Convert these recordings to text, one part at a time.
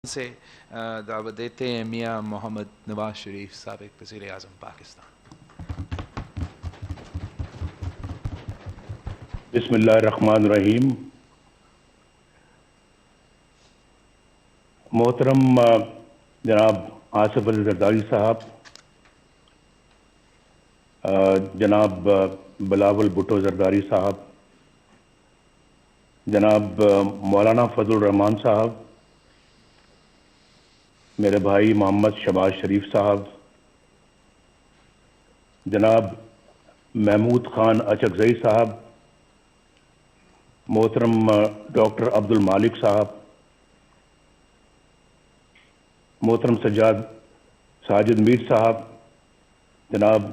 سے دعوت دیتے ہیں میاں محمد نواز شریف سابق وزیر اعظم پاکستان۔ بسم اللہ الرحمن الرحیم۔ محترم جناب آصف علی زرداری صاحب، جناب بلاول بھٹو زرداری صاحب، جناب مولانا فضل الرحمان صاحب، میرے بھائی محمد شہباز شریف صاحب، جناب محمود خان اچکزئی صاحب، محترم ڈاکٹر عبد المالک صاحب، محترم ساجد میر صاحب، جناب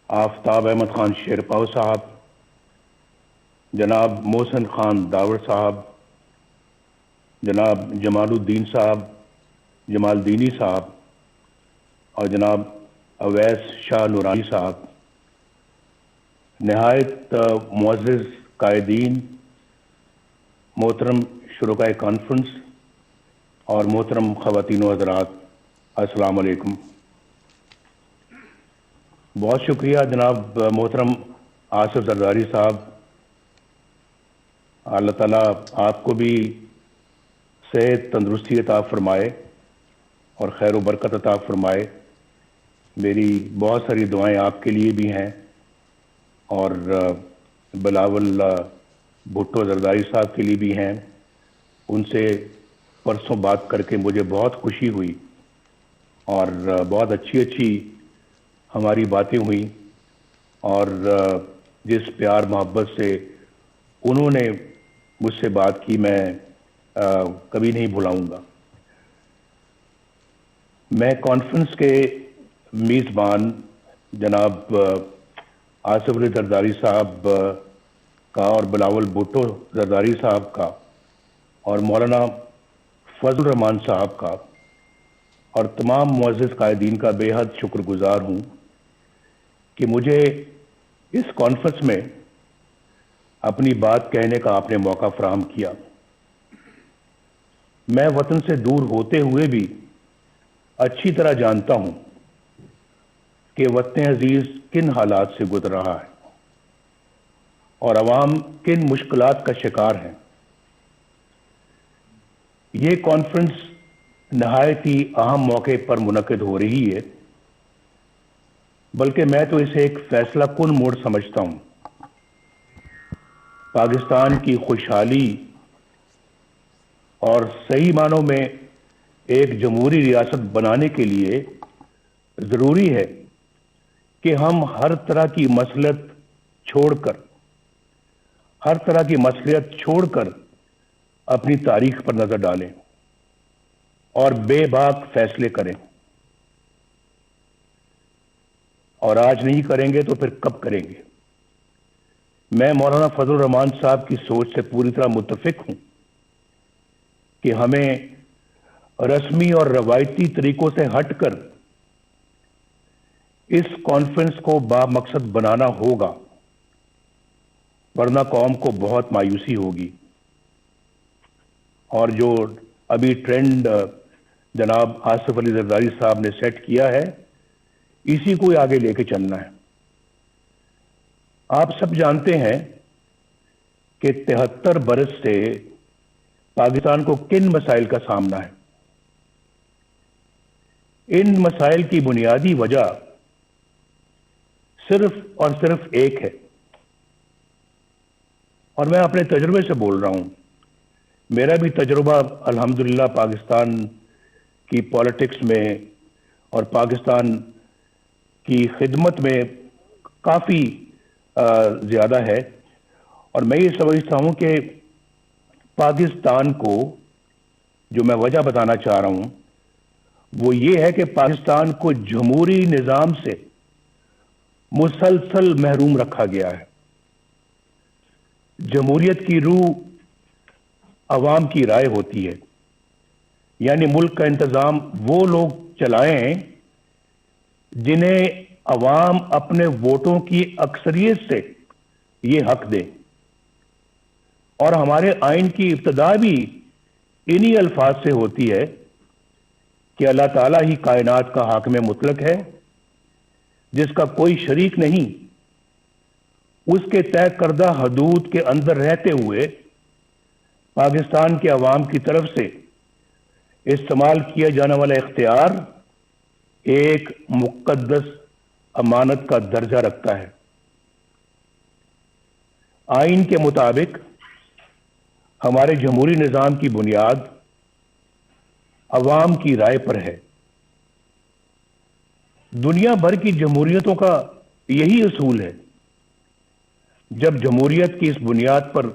آفتاب احمد خان شیرپاؤ صاحب، جناب محسن خان داور صاحب، جناب جمال الدین صاحب، جمال دینی صاحب، اور جناب اویس شاہ نورانی صاحب، نہایت معزز قائدین، محترم شرکائے کانفرنس اور محترم خواتین و حضرات، السلام علیکم۔ بہت شکریہ جناب محترم آصف زرداری صاحب، اللہ تعالیٰ آپ کو بھی صحت تندرستی عطا فرمائے اور خیر و برکت عطا فرمائے۔ میری بہت ساری دعائیں آپ کے لیے بھی ہیں اور بلاول بھٹو زرداری صاحب کے لیے بھی ہیں۔ ان سے پرسوں بات کر کے مجھے بہت خوشی ہوئی اور بہت اچھی ہماری باتیں ہوئیں، اور جس پیار محبت سے انہوں نے مجھ سے بات کی میں کبھی نہیں بھلاؤں گا۔ میں کانفرنس کے میزبان جناب آصف علی زرداری صاحب کا اور بلاول بھٹو زرداری صاحب کا اور مولانا فضل الرحمان صاحب کا اور تمام معزز قائدین کا بے حد شکر گزار ہوں کہ مجھے اس کانفرنس میں اپنی بات کہنے کا آپ نے موقع فراہم کیا۔ میں وطن سے دور ہوتے ہوئے بھی اچھی طرح جانتا ہوں کہ وطن عزیز کن حالات سے گزر رہا ہے اور عوام کن مشکلات کا شکار ہیں۔ یہ کانفرنس نہایت ہی اہم موقع پر منعقد ہو رہی ہے، بلکہ میں تو اسے ایک فیصلہ کن موڑ سمجھتا ہوں۔ پاکستان کی خوشحالی اور صحیح معنوں میں ایک جمہوری ریاست بنانے کے لیے ضروری ہے کہ ہم ہر طرح کی مصلحت چھوڑ کر اپنی تاریخ پر نظر ڈالیں اور بے باک فیصلے کریں، اور آج نہیں کریں گے تو پھر کب کریں گے؟ میں مولانا فضل الرحمان صاحب کی سوچ سے پوری طرح متفق ہوں کہ ہمیں رسمی اور روایتی طریقوں سے ہٹ کر اس کانفرنس کو با مقصد بنانا ہوگا، ورنہ قوم کو بہت مایوسی ہوگی، اور جو ابھی ٹرینڈ جناب آصف علی زرداری صاحب نے سیٹ کیا ہے اسی کو آگے لے کے چلنا ہے۔ آپ سب جانتے ہیں کہ 73 برس سے پاکستان کو کن مسائل کا سامنا ہے۔ ان مسائل کی بنیادی وجہ صرف اور صرف ایک ہے، اور میں اپنے تجربے سے بول رہا ہوں۔ میرا بھی تجربہ الحمدللہ پاکستان کی پالیٹکس میں اور پاکستان کی خدمت میں کافی زیادہ ہے، اور میں یہ سمجھتا ہوں کہ پاکستان کو جو میں وجہ بتانا چاہ رہا ہوں وہ یہ ہے کہ پاکستان کو جمہوری نظام سے مسلسل محروم رکھا گیا ہے۔ جمہوریت کی روح عوام کی رائے ہوتی ہے، یعنی ملک کا انتظام وہ لوگ چلائیں جنہیں عوام اپنے ووٹوں کی اکثریت سے یہ حق دے، اور ہمارے آئین کی ابتدا بھی انہی الفاظ سے ہوتی ہے کہ اللہ تعالیٰ ہی کائنات کا حاکم مطلق ہے جس کا کوئی شریک نہیں، اس کے طے کردہ حدود کے اندر رہتے ہوئے پاکستان کے عوام کی طرف سے استعمال کیا جانے والا اختیار ایک مقدس امانت کا درجہ رکھتا ہے۔ آئین کے مطابق ہمارے جمہوری نظام کی بنیاد عوام کی رائے پر ہے۔ دنیا بھر کی جمہوریتوں کا یہی اصول ہے۔ جب جمہوریت کی اس بنیاد پر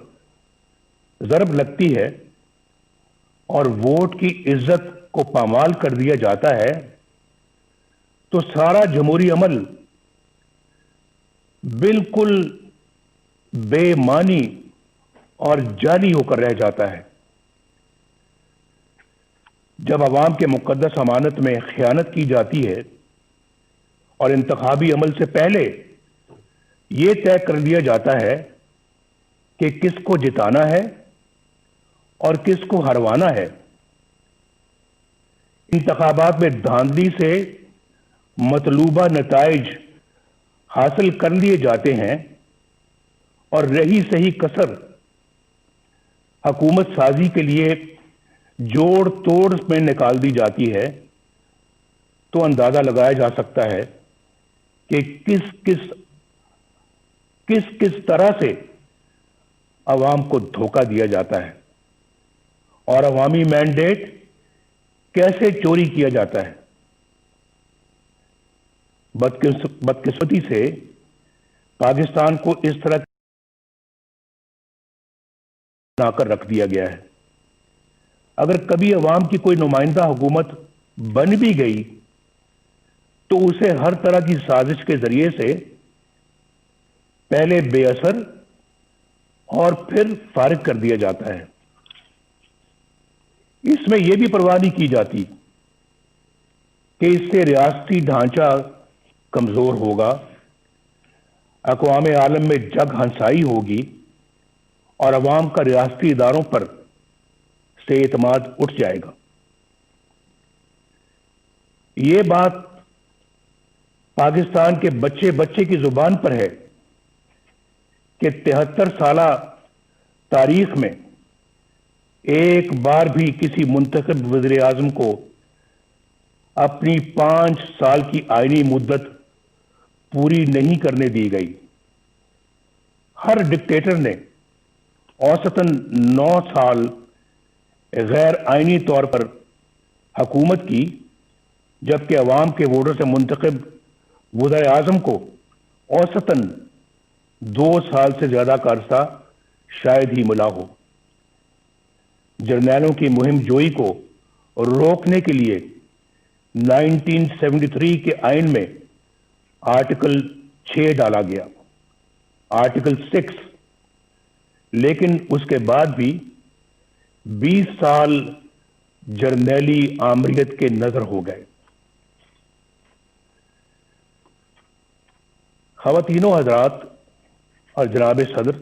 ضرب لگتی ہے اور ووٹ کی عزت کو پامال کر دیا جاتا ہے تو سارا جمہوری عمل بالکل بے معنی اور جعلی ہو کر رہ جاتا ہے۔ جب عوام کے مقدس امانت میں خیانت کی جاتی ہے اور انتخابی عمل سے پہلے یہ طے کر دیا جاتا ہے کہ کس کو جتانا ہے اور کس کو ہروانا ہے، انتخابات میں دھاندلی سے مطلوبہ نتائج حاصل کر لیے جاتے ہیں اور رہی صحیح کسر حکومت سازی کے لیے جوڑ توڑ میں نکال دی جاتی ہے، تو اندازہ لگایا جا سکتا ہے کہ کس طرح سے عوام کو دھوکہ دیا جاتا ہے اور عوامی مینڈیٹ کیسے چوری کیا جاتا ہے۔ بدقسمتی سے پاکستان کو اس طرح بنا کر رکھ دیا گیا ہے۔ اگر کبھی عوام کی کوئی نمائندہ حکومت بن بھی گئی تو اسے ہر طرح کی سازش کے ذریعے سے پہلے بے اثر اور پھر فارغ کر دیا جاتا ہے۔ اس میں یہ بھی پرواہ نہیں کی جاتی کہ اس سے ریاستی ڈھانچہ کمزور ہوگا، اقوام عالم میں جگ ہنسائی ہوگی اور عوام کا ریاستی اداروں پر سے اعتماد اٹھ جائے گا۔ یہ بات پاکستان کے بچے بچے کی زبان پر ہے کہ 73 سالہ تاریخ میں ایک بار بھی کسی منتخب وزیر اعظم کو اپنی 5 سال کی آئینی مدت پوری نہیں کرنے دی گئی۔ ہر ڈکٹیٹر نے اوسطاً 9 سال غیر آئینی طور پر حکومت کی، جبکہ عوام کے ووٹر سے منتخب وزیر اعظم کو اوسطاً 2 سال سے زیادہ کا عرصہ شاید ہی ملا ہو۔ جرنیلوں کی مہم جوئی کو روکنے کے لیے 1973 کے آئین میں آرٹیکل 6 ڈالا گیا، آرٹیکل 6، لیکن اس کے بعد بھی 20 سال جرنیلی آمریت کے نظر ہو گئے۔ خواتین و حضرات اور جناب صدر،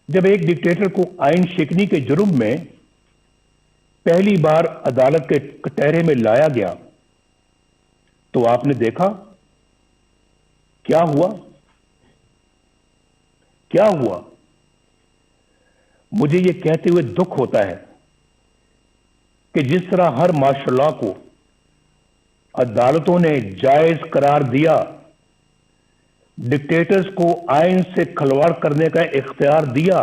جب ایک ڈکٹیٹر کو آئین شکنی کے جرم میں پہلی بار عدالت کے کٹہرے میں لایا گیا تو آپ نے دیکھا کیا ہوا؟ کیا ہوا؟ مجھے یہ کہتے ہوئے دکھ ہوتا ہے کہ جس طرح ہر مارشل لا کو عدالتوں نے جائز قرار دیا، ڈکٹیٹرز کو آئین سے کھلواڑ کرنے کا اختیار دیا،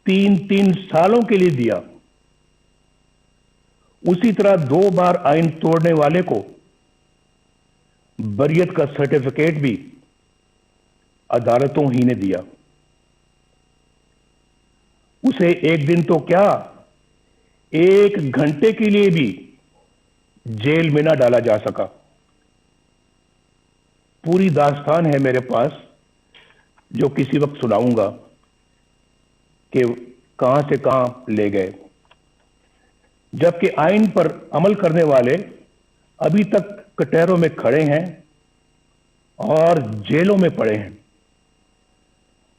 3 سالوں کے لیے دیا، اسی طرح 2 بار آئین توڑنے والے کو بریت کا سرٹیفکیٹ بھی عدالتوں ہی نے دیا۔ اسے ایک دن تو کیا، 1 گھنٹے کے لیے بھی جیل میں نہ ڈالا جا سکا۔ پوری داستان ہے میرے پاس جو کسی وقت سناؤں گا کہ کہاں سے کہاں لے گئے، جبکہ آئین پر عمل کرنے والے ابھی تک کٹہروں میں کھڑے ہیں اور جیلوں میں پڑے ہیں۔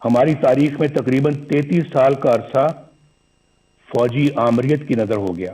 ہماری تاریخ میں تقریباً 33 سال کا عرصہ فوجی آمریت کی نظر ہو گیا۔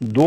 2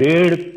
1.5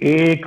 1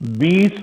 20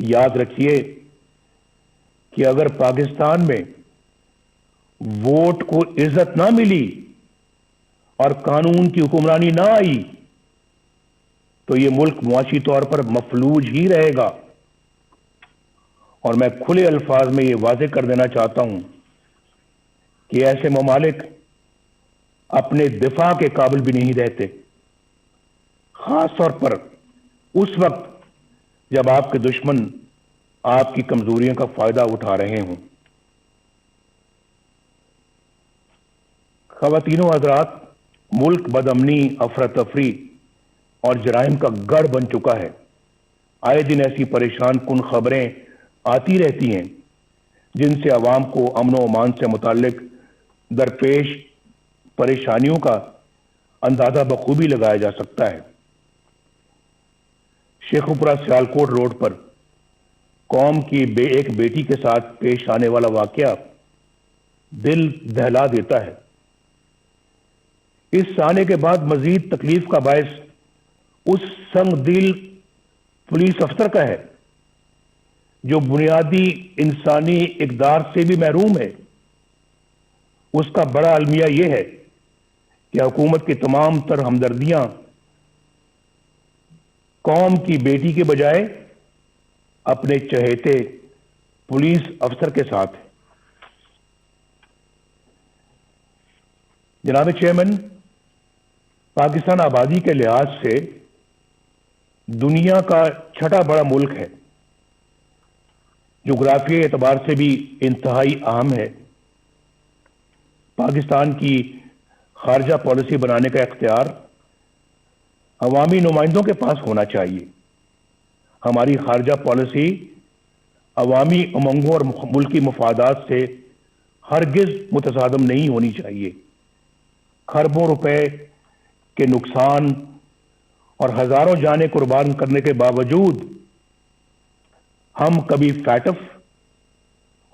یاد رکھیے کہ اگر پاکستان میں ووٹ کو عزت نہ ملی اور قانون کی حکمرانی نہ آئی تو یہ ملک معاشی طور پر مفلوج ہی رہے گا. اور میں کھلے الفاظ میں یہ واضح کر دینا چاہتا ہوں کہ ایسے ممالک اپنے دفاع کے قابل بھی نہیں رہتے، خاص طور پر اس وقت جب آپ کے دشمن آپ کی کمزوریوں کا فائدہ اٹھا رہے ہوں. خواتین و حضرات، ملک بدامنی، افراتفری اور جرائم کا گڑھ بن چکا ہے. آئے دن ایسی پریشان کن خبریں آتی رہتی ہیں جن سے عوام کو امن و امان سے متعلق درپیش پریشانیوں کا اندازہ بخوبی لگایا جا سکتا ہے. شیخوپورہ سیالکوٹ روڈ پر قوم کی ایک بیٹی کے ساتھ پیش آنے والا واقعہ دل دہلا دیتا ہے. اس آنے کے بعد مزید تکلیف کا باعث اس سنگ دل پولیس افسر کا ہے جو بنیادی انسانی اقدار سے بھی محروم ہے. اس کا بڑا المیہ یہ ہے کہ حکومت کی تمام تر ہمدردیاں قوم کی بیٹی کے بجائے اپنے چہیتے پولیس افسر کے ساتھ ہے. جناب چیئرمین، پاکستان آبادی کے لحاظ سے دنیا کا چھٹا بڑا ملک ہے، جغرافیائی اعتبار سے بھی انتہائی اہم ہے. پاکستان کی خارجہ پالیسی بنانے کا اختیار عوامی نمائندوں کے پاس ہونا چاہیے. ہماری خارجہ پالیسی عوامی امنگوں اور ملکی مفادات سے ہرگز متصادم نہیں ہونی چاہیے. خربوں روپے کے نقصان اور ہزاروں جانیں قربان کرنے کے باوجود ہم کبھی فیٹف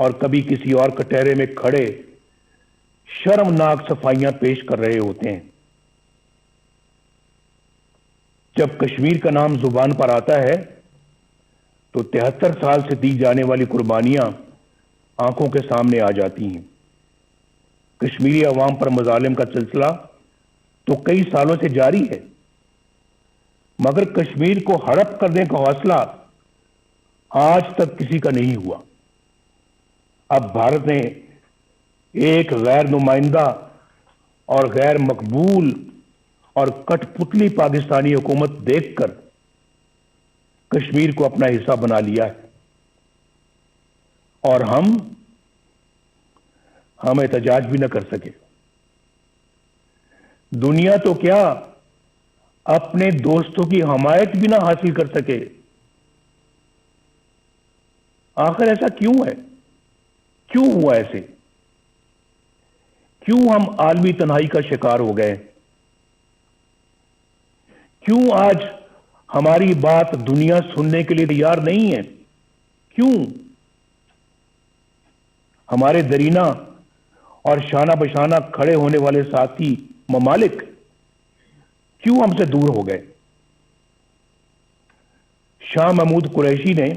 اور کبھی کسی اور کٹہرے میں کھڑے شرمناک صفائیاں پیش کر رہے ہوتے ہیں. جب کشمیر کا نام زبان پر آتا ہے تو 73 سال سے دی جانے والی قربانیاں آنکھوں کے سامنے آ جاتی ہیں. کشمیری عوام پر مظالم کا سلسلہ تو کئی سالوں سے جاری ہے، مگر کشمیر کو ہڑپ کرنے کا حوصلہ آج تک کسی کا نہیں ہوا. اب بھارت نے ایک غیر نمائندہ اور غیر مقبول اور کٹ پتلی پاکستانی حکومت دیکھ کر کشمیر کو اپنا حصہ بنا لیا ہے، اور ہم احتجاج بھی نہ کر سکے. دنیا تو کیا اپنے دوستوں کی حمایت بھی نہ حاصل کر سکے. آخر ایسا کیوں ہے؟ کیوں ہوا ایسے؟ کیوں ہم عالمی تنہائی کا شکار ہو گئے؟ کیوں آج ہماری بات دنیا سننے کے لیے تیار نہیں ہے؟ کیوں ہمارے درینہ اور شانہ بشانہ کھڑے ہونے والے ساتھی ممالک کیوں ہم سے دور ہو گئے؟ شاہ محمود قریشی نے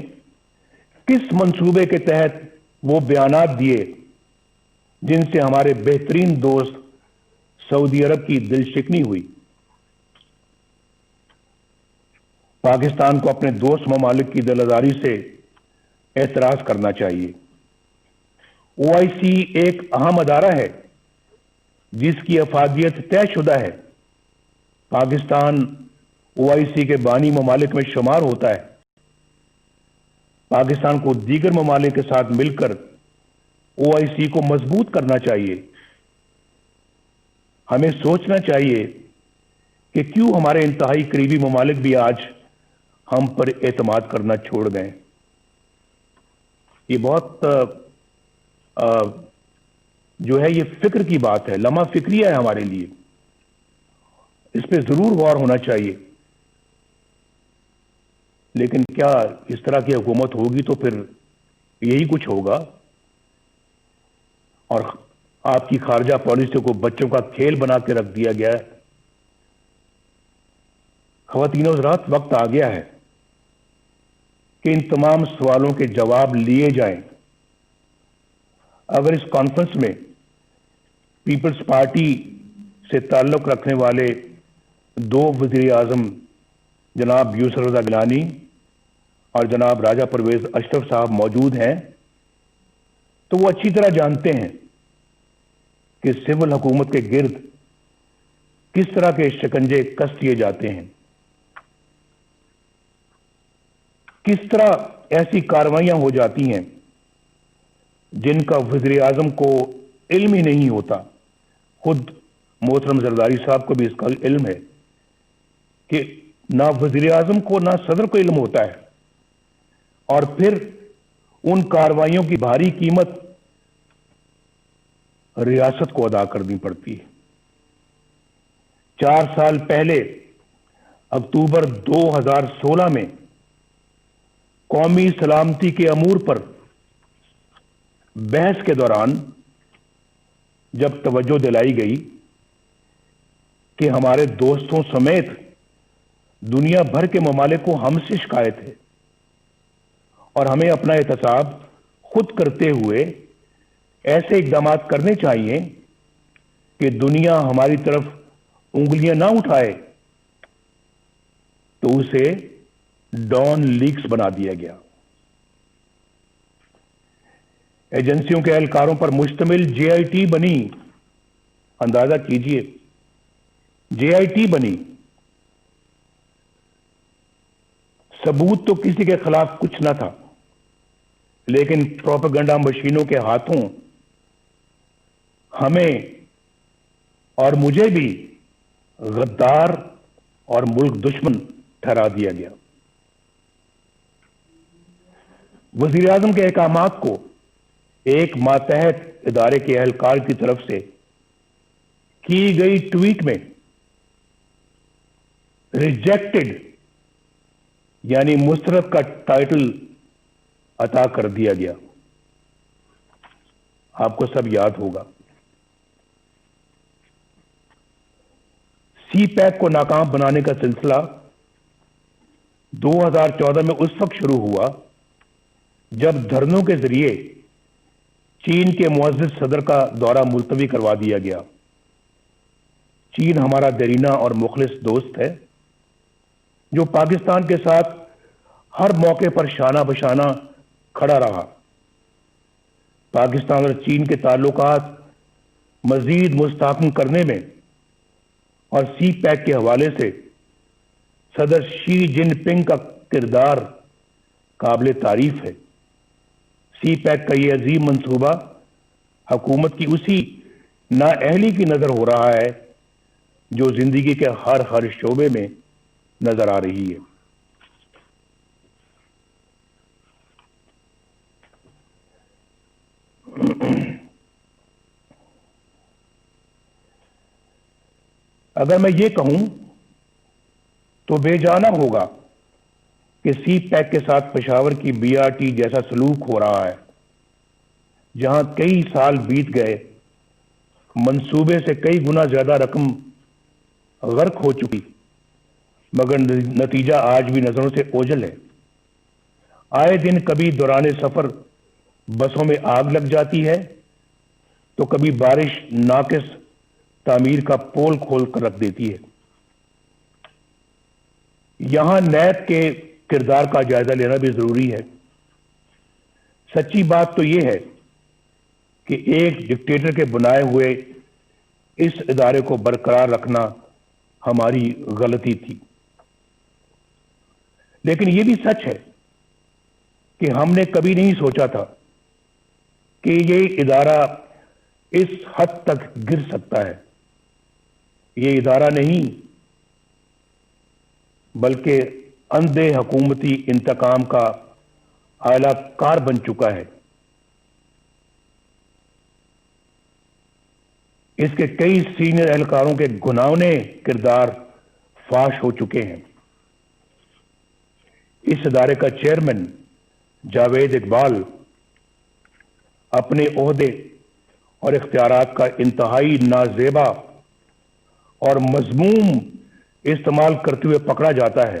کس منصوبے کے تحت وہ بیانات دیے جن سے ہمارے بہترین دوست سعودی عرب کی دل شکنی ہوئی؟ پاکستان کو اپنے دوست ممالک کی دل آزاری سے اعتراض کرنا چاہیے. OIC ایک اہم ادارہ ہے جس کی افادیت طے شدہ ہے. پاکستان OIC کے بانی ممالک میں شمار ہوتا ہے. پاکستان کو دیگر ممالک کے ساتھ مل کر OIC کو مضبوط کرنا چاہیے. ہمیں سوچنا چاہیے کہ کیوں ہمارے انتہائی قریبی ممالک بھی آج ہم پر اعتماد کرنا چھوڑ گئے. یہ بہت جو ہے یہ فکر کی بات ہے، لمحہ فکریہ ہے ہمارے لیے. اس پہ ضرور غور ہونا چاہیے. لیکن کیا اس طرح کی حکومت ہوگی تو پھر یہی کچھ ہوگا، اور آپ کی خارجہ پالیسی کو بچوں کا کھیل بنا کے رکھ دیا گیا ہے. خواتین و حضرات، وقت آ گیا ہے کہ ان تمام سوالوں کے جواب لیے جائیں۔ اگر اس کانفرنس میں پیپلز پارٹی سے تعلق رکھنے والے دو وزیر اعظم جناب یوسف رضا گیلانی اور جناب راجہ پرویز اشرف صاحب موجود ہیں تو وہ اچھی طرح جانتے ہیں کہ سول حکومت کے گرد کس طرح کے شکنجے کس دیے جاتے ہیں، کس طرح ایسی کارروائیاں ہو جاتی ہیں جن کا وزیر اعظم کو علم ہی نہیں ہوتا۔ خود محترم زرداری صاحب کو بھی اس کا علم ہے کہ نہ وزیر اعظم کو نہ صدر کو علم ہوتا ہے، اور پھر ان کارروائیوں کی بھاری قیمت ریاست کو ادا کرنی پڑتی ہے۔ 4 سال پہلے اکتوبر 2016 میں قومی سلامتی کے امور پر بحث کے دوران جب توجہ دلائی گئی کہ ہمارے دوستوں سمیت دنیا بھر کے ممالک کو ہم سے شکایت ہے اور ہمیں اپنا احتساب خود کرتے ہوئے ایسے اقدامات کرنے چاہیے کہ دنیا ہماری طرف انگلیاں نہ اٹھائے، تو اسے ڈان لیکس بنا دیا گیا۔ ایجنسیوں کے اہلکاروں پر مشتمل جے آئی ٹی بنی، اندازہ کیجئے، جے آئی ٹی بنی۔ ثبوت تو کسی کے خلاف کچھ نہ تھا، لیکن پروپیگنڈا مشینوں کے ہاتھوں ہمیں اور مجھے بھی غدار اور ملک دشمن ٹھہرا دیا گیا۔ وزیر اعظم کے احکامات کو ایک ماتحت ادارے کے اہلکار کی طرف سے کی گئی ٹویٹ میں ریجیکٹڈ یعنی مسترد کا ٹائٹل عطا کر دیا گیا۔ آپ کو سب یاد ہوگا، سی پیک کو ناکام بنانے کا سلسلہ 2014 میں اس وقت شروع ہوا جب دھرنوں کے ذریعے چین کے معزز صدر کا دورہ ملتوی کروا دیا گیا۔ چین ہمارا دیرینہ اور مخلص دوست ہے جو پاکستان کے ساتھ ہر موقع پر شانہ بشانہ کھڑا رہا۔ پاکستان اور چین کے تعلقات مزید مستحکم کرنے میں اور سی پیک کے حوالے سے صدر شی جن پنگ کا کردار قابل تعریف ہے۔ سی پیک کا یہ عظیم منصوبہ حکومت کی اسی نااہلی کی نظر ہو رہا ہے جو زندگی کے ہر شعبے میں نظر آ رہی ہے۔ اگر میں یہ کہوں تو بے جانا ہوگا کہ سی پیک کے ساتھ پشاور کی بی آر ٹی جیسا سلوک ہو رہا ہے، جہاں کئی سال بیت گئے، منصوبے سے کئی گنا زیادہ رقم غرق ہو چکی، مگر نتیجہ آج بھی نظروں سے اوجھل ہے۔ آئے دن کبھی دوران سفر بسوں میں آگ لگ جاتی ہے تو کبھی بارش ناقص تعمیر کا پول کھول کر رکھ دیتی ہے۔ یہاں نیب کے کردار کا جائزہ لینا بھی ضروری ہے۔ سچی بات تو یہ ہے کہ ایک ڈکٹیٹر کے بنائے ہوئے اس ادارے کو برقرار رکھنا ہماری غلطی تھی، لیکن یہ بھی سچ ہے کہ ہم نے کبھی نہیں سوچا تھا کہ یہ ادارہ اس حد تک گر سکتا ہے۔ یہ ادارہ نہیں بلکہ اندھے حکومتی انتقام کا اعلی کار بن چکا ہے۔ اس کے کئی سینئر اہلکاروں کے گھناؤنے کردار فاش ہو چکے ہیں۔ اس ادارے کا چیئرمین جاوید اقبال اپنے عہدے اور اختیارات کا انتہائی نازیبا اور مذموم استعمال کرتے ہوئے پکڑا جاتا ہے۔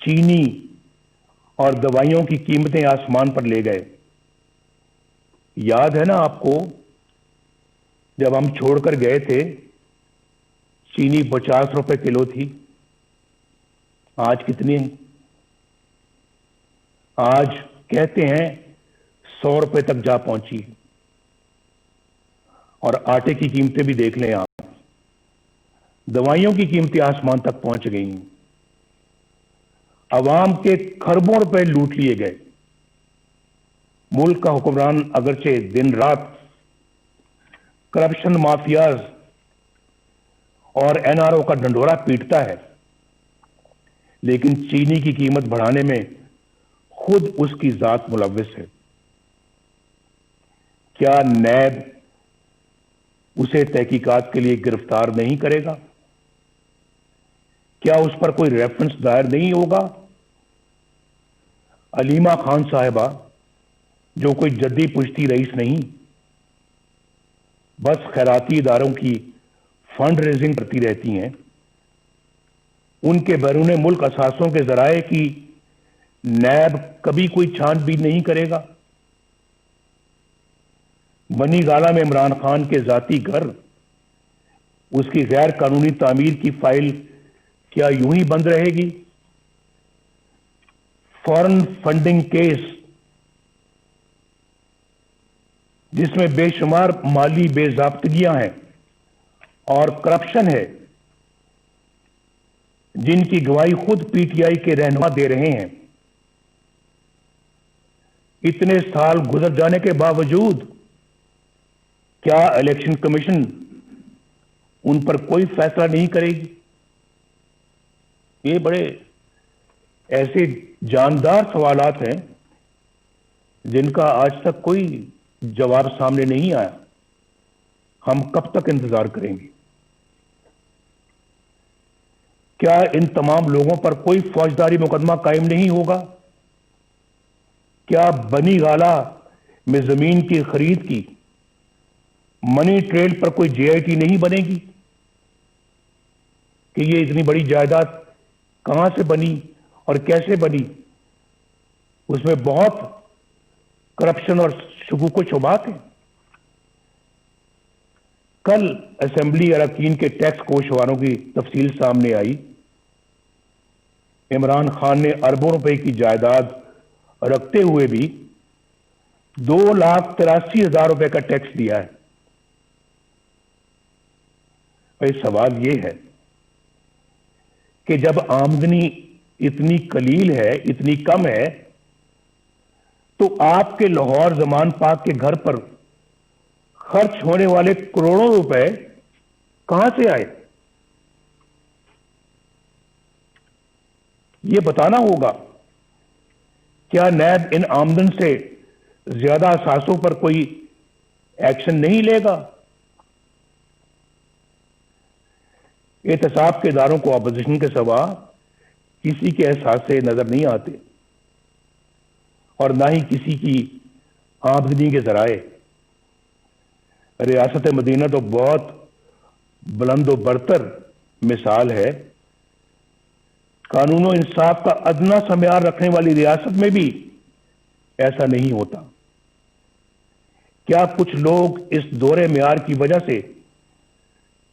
چینی اور دوائیوں کی قیمتیں آسمان پر لے گئے. یاد ہے نا آپ کو جب ہم چھوڑ کر گئے تھے چینی 50 روپے کلو تھی, آج کتنی ہے؟ آج کہتے ہیں 100 روپے تک جا پہنچی. اور آٹے کی قیمتیں بھی دیکھ لیں آپ, دوائیوں کی قیمتیں آسمان تک پہنچ گئی ہیں. عوام کے کھربوں روپے لوٹ لیے گئے. ملک کا حکمران اگرچہ دن رات کرپشن مافیاز اور این آر او کا ڈنڈورا پیٹتا ہے, لیکن چینی کی قیمت بڑھانے میں خود اس کی ذات ملوث ہے. کیا نیب اسے تحقیقات کے لیے گرفتار نہیں کرے گا؟ کیا اس پر کوئی ریفرنس دائر نہیں ہوگا؟ علیمہ خان صاحبہ جو کوئی جدی پشتی رئیس نہیں, بس خیراتی اداروں کی فنڈ ریزنگ کرتی رہتی ہیں, ان کے بیرون ملک اثاثوں کے ذرائع کی نیب کبھی کوئی چھان بین نہیں کرے گا؟ بنی گالہ میں عمران خان کے ذاتی گھر, اس کی غیر قانونی تعمیر کی فائل کیا یوں ہی بند رہے گی؟ فارن فنڈنگ کیس جس میں بے شمار مالی بے ضابطگیاں ہیں اور کرپشن ہے, جن کی گواہی خود پی ٹی آئی کے رہنما دے رہے ہیں. اتنے سال گزر جانے کے باوجود کیا الیکشن کمیشن ان پر کوئی فیصلہ نہیں کرے گی؟ یہ بڑے ایسے جاندار سوالات ہیں جن کا آج تک کوئی جواب سامنے نہیں آیا. ہم کب تک انتظار کریں گے؟ کیا ان تمام لوگوں پر کوئی فوجداری مقدمہ قائم نہیں ہوگا؟ کیا بنی گالہ میں زمین کی خرید کی منی ٹریل پر کوئی جے آئی ٹی نہیں بنے گی کہ یہ اتنی بڑی جائیداد کہاں سے بنی اور کیسے بنی؟ اس میں بہت کرپشن اور شکوک و شبہات ہیں. کل اسمبلی اراکین کے ٹیکس گوشواروں کی تفصیل سامنے آئی. عمران خان نے اربوں روپے کی جائیداد رکھتے ہوئے بھی 2,83,000 روپے کا ٹیکس دیا ہے. سوال یہ ہے کہ جب آمدنی اتنی قلیل ہے, اتنی کم ہے, تو آپ کے لاہور زمان پاک کے گھر پر خرچ ہونے والے کروڑوں روپے کہاں سے آئے؟ یہ بتانا ہوگا. کیا نیب ان آمدن سے زیادہ اثاثوں پر کوئی ایکشن نہیں لے گا؟ احتساب کے اداروں کو اپوزیشن کے سوا کسی کے احساس سے نظر نہیں آتے اور نہ ہی کسی کی آمدنی کے ذرائع. ریاست مدینہ تو بہت بلند و برتر مثال ہے. قانون و انصاف کا ادنا سا معیار رکھنے والی ریاست میں بھی ایسا نہیں ہوتا. کیا کچھ لوگ اس دورے معیار کی وجہ سے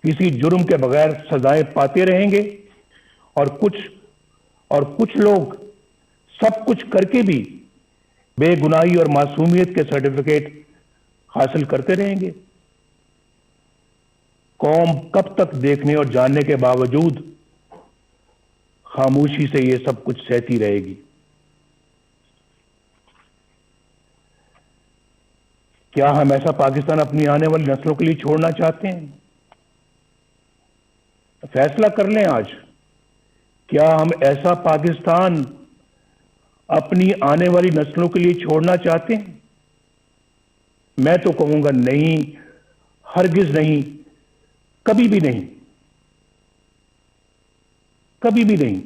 کسی جرم کے بغیر سزائیں پاتے رہیں گے اور کچھ لوگ سب کچھ کر کے بھی بے گناہی اور معصومیت کے سرٹیفکیٹ حاصل کرتے رہیں گے؟ قوم کب تک دیکھنے اور جاننے کے باوجود خاموشی سے یہ سب کچھ سہتی رہے گی؟ کیا ہم ایسا پاکستان اپنی آنے والی نسلوں کے لیے چھوڑنا چاہتے ہیں؟ فیصلہ کر لیں آج. کیا ہم ایسا پاکستان اپنی آنے والی نسلوں کے لیے چھوڑنا چاہتے ہیں؟ میں تو کہوں گا نہیں, ہرگز نہیں, کبھی بھی نہیں, کبھی بھی نہیں.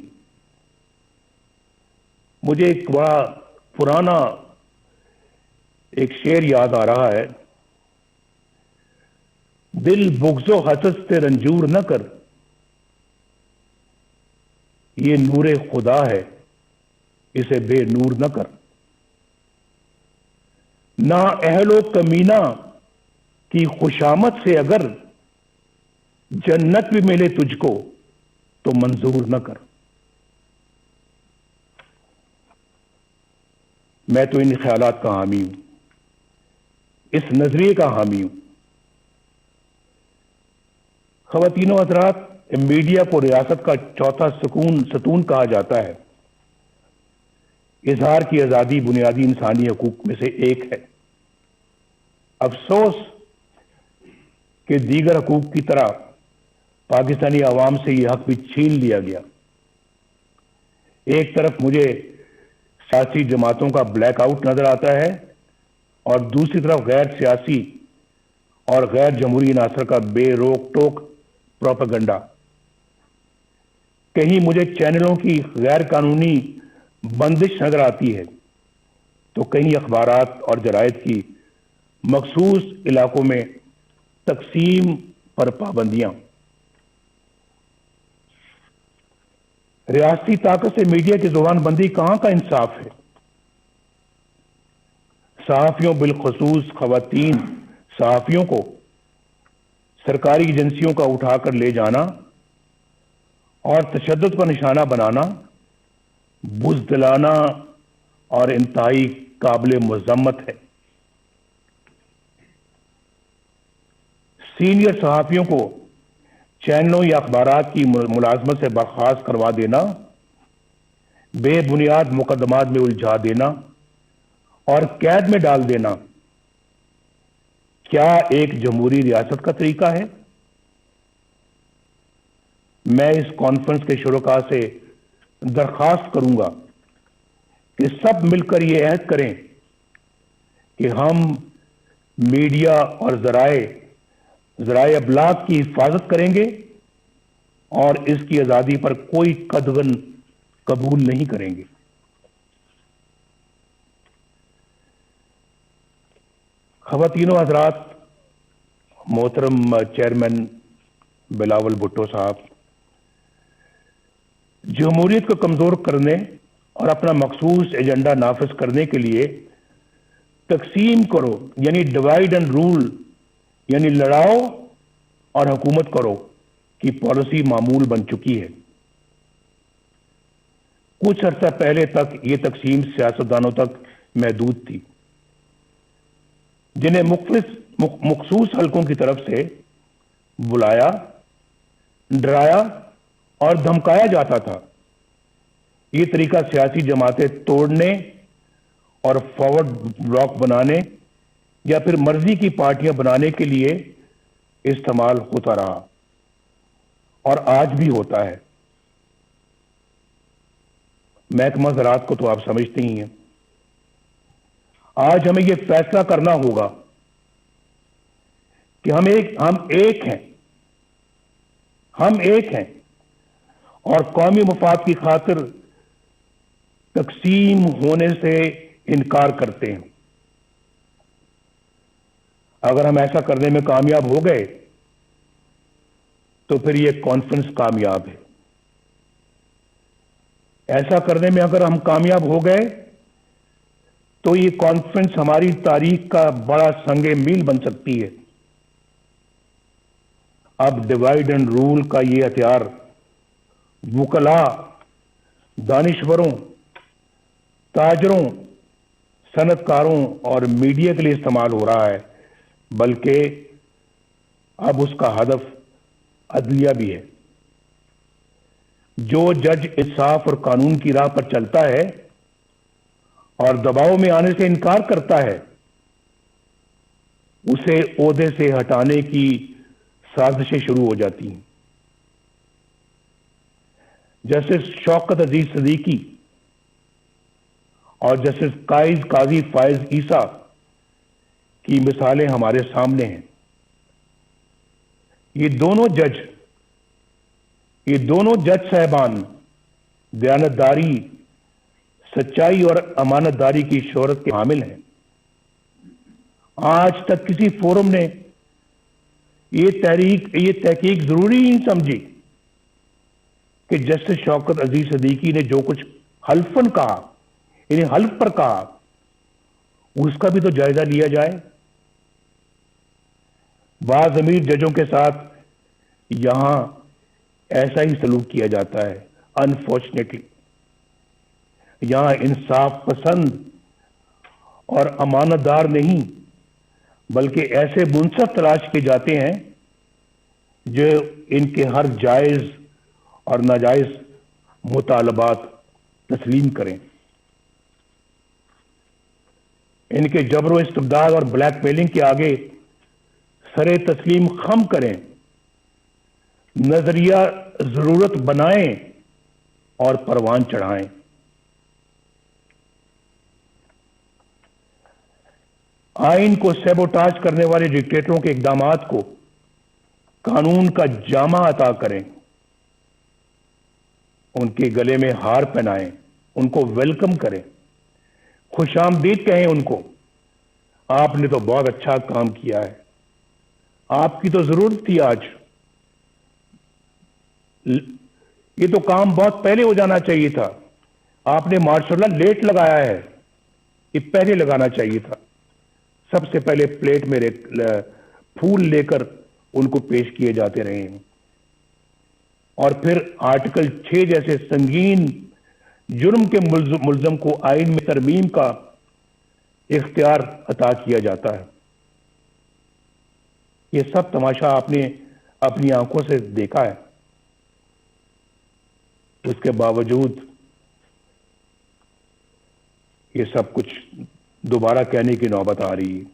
مجھے ایک بڑا پرانا ایک شعر یاد آ رہا ہے. دل بغض و حسد سے رنجور نہ کر, یہ نور خدا ہے اسے بے نور نہ کر. نا اہل و کمینہ کی خوشامد سے اگر جنت بھی ملے تجھ کو تو منظور نہ کر. میں تو ان خیالات کا حامی ہوں, اس نظریے کا حامی ہوں. خواتین و حضرات, میڈیا کو ریاست کا چوتھا ستون کہا جاتا ہے. اظہار کی آزادی بنیادی انسانی حقوق میں سے ایک ہے. افسوس کہ دیگر حقوق کی طرح پاکستانی عوام سے یہ حق بھی چھین لیا گیا. ایک طرف مجھے سیاسی جماعتوں کا بلیک آؤٹ نظر آتا ہے اور دوسری طرف غیر سیاسی اور غیر جمہوری عناصر کا بے روک ٹوک پروپیگنڈا. کہیں مجھے چینلوں کی غیر قانونی بندش نظر آتی ہے تو کہیں اخبارات اور جرائد کی مخصوص علاقوں میں تقسیم پر پابندیاں. ریاستی طاقت سے میڈیا کی زبان بندی کہاں کا انصاف ہے؟ صحافیوں, بالخصوص خواتین صحافیوں کو سرکاری ایجنسیوں کا اٹھا کر لے جانا اور تشدد کا نشانہ بنانا بزدلانہ اور انتہائی قابل مذمت ہے. سینئر صحافیوں کو چینلوں یا اخبارات کی ملازمت سے برخاست کروا دینا, بے بنیاد مقدمات میں الجھا دینا اور قید میں ڈال دینا کیا ایک جمہوری ریاست کا طریقہ ہے؟ میں اس کانفرنس کے شرکاء سے درخواست کروں گا کہ سب مل کر یہ عہد کریں کہ ہم میڈیا اور ذرائع ابلاغ کی حفاظت کریں گے اور اس کی آزادی پر کوئی قدغن قبول نہیں کریں گے. خواتین و حضرات, محترم چیئرمین بلاول بھٹو صاحب, جمہوریت کو کمزور کرنے اور اپنا مخصوص ایجنڈا نافذ کرنے کے لیے تقسیم کرو یعنی ڈیوائیڈ اینڈ رول یعنی لڑاؤ اور حکومت کرو کی پالیسی معمول بن چکی ہے. کچھ عرصہ پہلے تک یہ تقسیم سیاستدانوں تک محدود تھی جنہیں مخصوص حلقوں کی طرف سے بلایا, ڈرایا اور دھمکایا جاتا تھا. یہ طریقہ سیاسی جماعتیں توڑنے اور فارورڈ بلاک بنانے یا پھر مرضی کی پارٹیاں بنانے کے لیے استعمال ہوتا رہا اور آج بھی ہوتا ہے. محکمہ زراعت کو تو آپ سمجھتے ہی ہیں. آج ہمیں یہ فیصلہ کرنا ہوگا کہ ہم ایک ہیں اور قومی مفاد کی خاطر تقسیم ہونے سے انکار کرتے ہیں. اگر ہم ایسا کرنے میں کامیاب ہو گئے تو پھر یہ کانفرنس کامیاب ہے. ایسا کرنے میں اگر ہم کامیاب ہو گئے تو یہ کانفرنس ہماری تاریخ کا بڑا سنگ میل بن سکتی ہے. اب ڈیوائیڈ اینڈ رول کا یہ ہتھیار وکلاء, دانشوروں, تاجروں, صنعت کاروں اور میڈیا کے لیے استعمال ہو رہا ہے, بلکہ اب اس کا ہدف عدلیہ بھی ہے. جو جج انصاف اور قانون کی راہ پر چلتا ہے اور دباؤ میں آنے سے انکار کرتا ہے اسے عہدے سے ہٹانے کی سازشیں شروع ہو جاتی ہیں. جسٹس شوکت عزیز صدیقی اور جسٹس قاضی فائز عیسیٰ کی مثالیں ہمارے سامنے ہیں. یہ دونوں جج صاحبان دیانتداری, سچائی اور امانت داری کی شہرت کے حامل ہیں. آج تک کسی فورم نے یہ تحقیق ضروری نہیں سمجھی کہ جسٹس شوکت عزیز صدیقی نے جو کچھ حلفاً کہا انہیں حلف پر کہا، اس کا بھی تو جائزہ لیا جائے. بعض امیر ججوں کے ساتھ یہاں ایسا ہی سلوک کیا جاتا ہے. انفارچونیٹلی یہاں انصاف پسند اور امانت دار نہیں بلکہ ایسے منصف تلاش کیے جاتے ہیں جو ان کے ہر جائز اور ناجائز مطالبات تسلیم کریں، ان کے جبر و استبداد اور بلیک میلنگ کے آگے سر تسلیم خم کریں، نظریہ ضرورت بنائیں اور پروان چڑھائیں. آئین کو سیبوٹاج کرنے والے ڈکٹیٹروں کے اقدامات کو قانون کا جامہ عطا کریں، ان کے گلے میں ہار پہنائیں، ان کو ویلکم کریں، خوش آمدید کہیں ان کو. آپ نے تو بہت اچھا کام کیا ہے، آپ کی تو ضرورت تھی آج، یہ تو کام بہت پہلے ہو جانا چاہیے تھا، آپ نے ماشاءاللہ لیٹ لگایا ہے، یہ پہلے لگانا چاہیے تھا. سب سے پہلے پلیٹ میں پھول لے کر ان کو پیش کیے جاتے رہے ہیں، اور پھر آرٹیکل 6 جیسے سنگین جرم کے ملزم کو آئین میں ترمیم کا اختیار عطا کیا جاتا ہے. یہ سب تماشا آپ نے اپنی آنکھوں سے دیکھا ہے. اس کے باوجود یہ سب کچھ دوبارہ کہنے کی نوبت آ رہی ہے.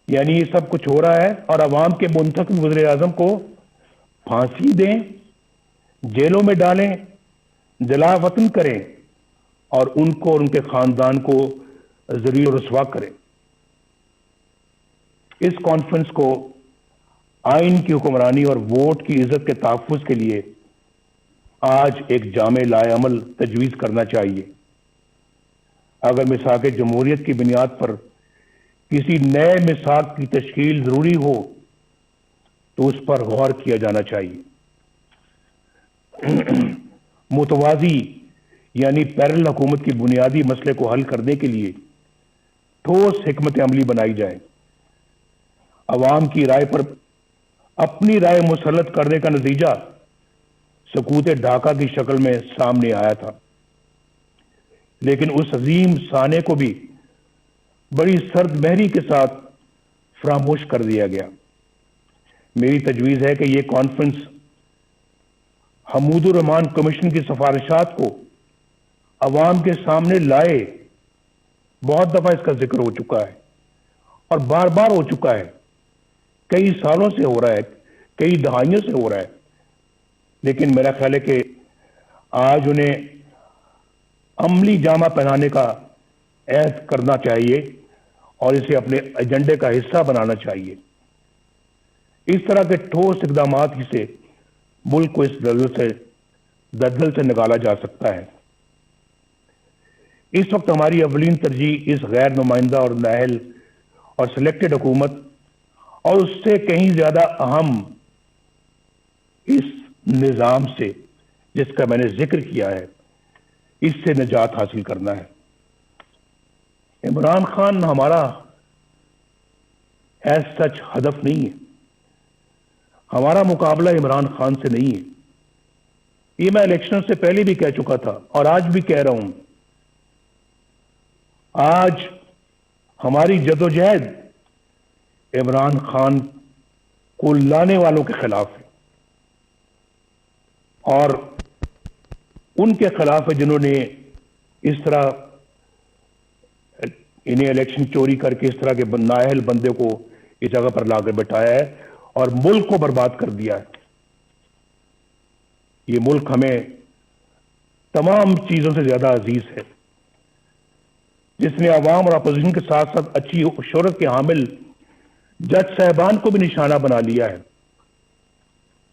یعنی یہ سب کچھ ہو رہا ہے اور عوام کے منتخب وزیر اعظم کو پھانسی دیں، جیلوں میں ڈالیں، جلا وطن کریں اور ان کو اور ان کے خاندان کو ذلیل و رسوا کریں. اس کانفرنس کو آئین کی حکمرانی اور ووٹ کی عزت کے تحفظ کے لیے آج ایک جامع لائے عمل تجویز کرنا چاہیے. اگر میثاق جمہوریت کی بنیاد پر کسی نئے میثاق کی تشکیل ضروری ہو تو اس پر غور کیا جانا چاہیے. متوازی یعنی پیرل حکومت کی بنیادی مسئلے کو حل کرنے کے لیے ٹھوس حکمت عملی بنائی جائے. عوام کی رائے پر اپنی رائے مسلط کرنے کا نتیجہ سکوت ڈھاکہ کی شکل میں سامنے آیا تھا، لیکن اس عظیم سانے کو بھی بڑی سرد مہری کے ساتھ فراموش کر دیا گیا. میری تجویز ہے کہ یہ کانفرنس حمود الرحمان کمیشن کی سفارشات کو عوام کے سامنے لائے. بہت دفعہ اس کا ذکر ہو چکا ہے اور بار بار ہو چکا ہے، کئی سالوں سے ہو رہا ہے، کئی دہائیوں سے ہو رہا ہے، لیکن میرا خیال ہے کہ آج انہیں عملی جامہ پہنانے کا عہد کرنا چاہیے اور اسے اپنے ایجنڈے کا حصہ بنانا چاہیے. اس طرح کے ٹھوس اقدامات ہی سے ملک کو اس دلدل سے نکالا جا سکتا ہے. اس وقت ہماری اولین ترجیح اس غیر نمائندہ اور نااہل اور سلیکٹڈ حکومت اور اس سے کہیں زیادہ اہم اس نظام سے جس کا میں نے ذکر کیا ہے، اس سے نجات حاصل کرنا ہے. عمران خان ہمارا ایز سچ ہدف نہیں ہے، ہمارا مقابلہ عمران خان سے نہیں ہے. یہ میں الیکشن سے پہلے بھی کہہ چکا تھا اور آج بھی کہہ رہا ہوں. آج ہماری جدوجہد عمران خان کو لانے والوں کے خلاف ہے اور ان کے خلاف ہے جنہوں نے اس طرح انہیں الیکشن چوری کر کے اس طرح کے نااہل بندے کو اس جگہ پر لا کر بٹھایا ہے اور ملک کو برباد کر دیا ہے. یہ ملک ہمیں تمام چیزوں سے زیادہ عزیز ہے، جس نے عوام اور اپوزیشن کے ساتھ ساتھ اچھی شہرت کے حامل جج صاحبان کو بھی نشانہ بنا لیا ہے.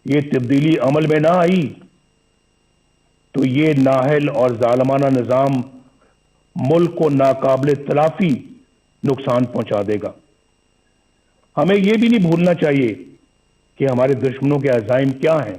یہ تبدیلی عمل میں نہ آئی تو یہ نااہل اور ظالمانہ نظام ملک کو ناقابل تلافی نقصان پہنچا دے گا. ہمیں یہ بھی نہیں بھولنا چاہیے کہ ہمارے دشمنوں کے عزائم کیا ہیں